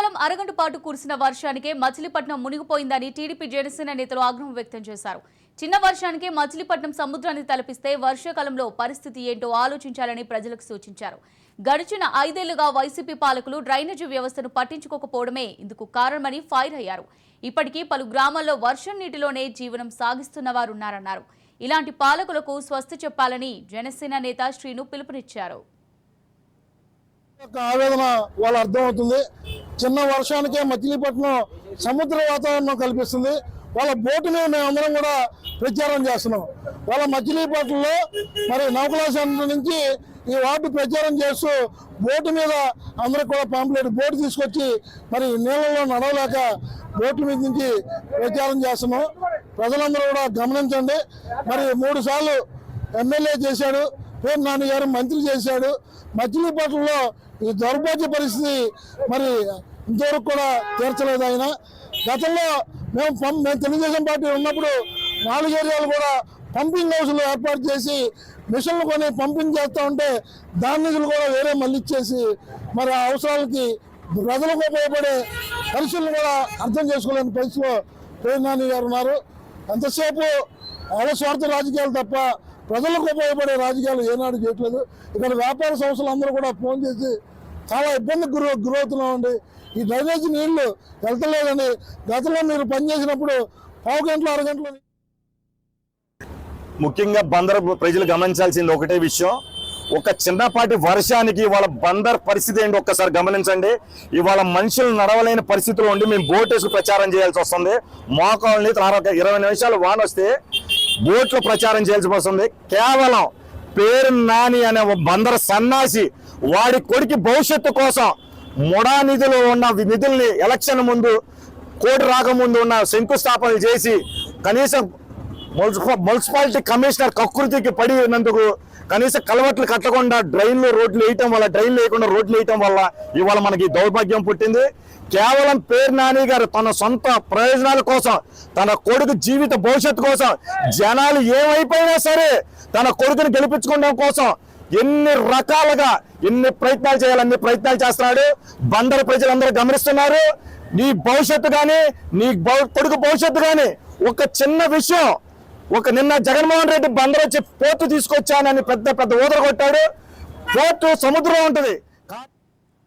కేవలం అరగంట పాటు కురిసిన వర్షానికే మచిలీపట్నం మునిగిపోయిందని టీడీపీ జనసేన నేతలు ఆగ్రహం వ్యక్తం చేశారు. చిన్న వర్షానికే మచిలీపట్నం సముద్రాన్ని తలపిస్తే వర్షాకాలంలో పరిస్థితి ఏంటో ఆలోచించాలని ప్రజలకు సూచించారు. గడిచిన 5 ఏళ్లుగా వైసీపీ పాలకులు డ్రైనేజీ వ్యవస్థను పట్టించుకోకపోవడమే ఇందుకు కారణమని ఫైర్ అయ్యారు. ఇప్పటికీ పలు గ్రామాల్లో వర్షం నీటిలోనే జీవనం సాగిస్తున్న వారున్నారన్నారు. ఇలాంటి పాలకులకు స్వస్తి చెప్పాలని జనసేన నేత శ్రీను పిలుపునిచ్చారు. ఆవేదన వాళ్ళ అర్థమవుతుంది. చిన్న వర్షానికే మచిలీపట్నం సముద్ర వాతావరణం కల్పిస్తుంది. వాళ్ళ బోటుని మేమందరం కూడా ప్రచారం చేస్తున్నాం. వాళ్ళ మచిలీపట్నంలో మరి నౌకలా సెంటర్ నుంచి ఈ వార్డు ప్రచారం చేస్తూ బోటు మీద అందరికి కూడా పాంప్లెట్ బోటు తీసుకొచ్చి మరి నీళ్ళలో నడవలేక బోటు మీద నుంచి ప్రచారం చేస్తున్నాం. ప్రజలందరూ కూడా గమనించండి. మరి 3 సార్లు ఎమ్మెల్యే చేశాడు, పేరు నాని గారు మంత్రి చేశాడు. మచిలీపట్నంలో ఈ దౌర్భాగ్య పరిస్థితి మరి ఇంతవరకు కూడా తీర్చలేదు ఆయన. గతంలో మేము తెలుగుదేశం పార్టీ ఉన్నప్పుడు 4 ఏరియాలు కూడా పంపింగ్ హౌస్లు ఏర్పాటు చేసి మిషన్లు కొని పంపింగ్ చేస్తూ ఉంటే దాని నిధులు కూడా వేరే మళ్ళీ ఇచ్చేసి మరి ఆ అవసరాలకి ప్రజలకు ఉపయోగపడే పరిస్థితులు కూడా అర్థం చేసుకోలేని పరిస్థితిలో పేరు నాని గారు ఉన్నారు. ఎంతసేపు స్వార్థ రాజకీయాలు తప్ప ప్రజలకు ఉపయోగపడే రాజకీయాలు ఏనాడు చేయట్లేదు. ఇక్కడ వ్యాపార సంస్థలు అందరూ కూడా ఫోన్ చేసి చాలా ఇబ్బందికి గురవుతున్నామండి. ఈ డ్రైనేజీ నీళ్లు వెళ్తలేదని గతంలో మీరు పనిచేసినప్పుడు 1/2 గంటలు 1/2 గంటలు. ముఖ్యంగా బందర్ ప్రజలు గమనించాల్సింది ఒకటే విషయం. ఒక చిన్నపాటి వర్షానికి ఇవాళ బందర్ పరిస్థితి ఏంటి ఒక్కసారి గమనించండి. ఇవాళ మనుషులు నడవలేని పరిస్థితుల్లో ఉండి మేము బోటేసుకు ప్రచారం చేయాల్సి వస్తుంది. మోకాళ్ళని 20 నిమిషాలు వాన వస్తే బోట్లో ప్రచారం చేయాల్సి వస్తుంది. కేవలం పేరు నాని అనే బందర్ సన్నాసి వాడి కొడుకు భవిష్యత్తు కోసం ముడా నిధులు ఉన్న నిధుల్ని ఎలక్షన్ ముందు కోటి రాకముందు ఉన్న శంకుస్థాపనలు చేసి కనీసం మున్సిపాలిటీ కమిషనర్ కకృతికి పడినందుకు కనీసం కలవట్లు కట్టకుండా డ్రైన్లు రోడ్లు వేయటం వల్ల ఇవాళ మనకి దౌర్భాగ్యం పుట్టింది. కేవలం పేరు నాని గారు తన సొంత ప్రయోజనాల కోసం, తన కొడుకు జీవిత భవిష్యత్తు కోసం, జనాలు ఏమైపోయినా సరే తన కొడుకుని గెలిపించుకోవడం కోసం ఎన్ని రకాలుగా ఎన్ని ప్రయత్నాలు చేయాలని ప్రయత్నాలు చేస్తున్నాడు. బందరు ప్రజలందరూ గమనిస్తున్నారు. నీ భవిష్యత్తు కానీ నీ కొడుకు భవిష్యత్తు కానీ ఒక చిన్న విషయం, నిన్న జగన్మోహన్ రెడ్డి బందరు వచ్చి పోర్టు తీసుకొచ్చానని పెద్ద ఊదర కొట్టాడు. పోర్టు సముద్రం ఉంటుంది.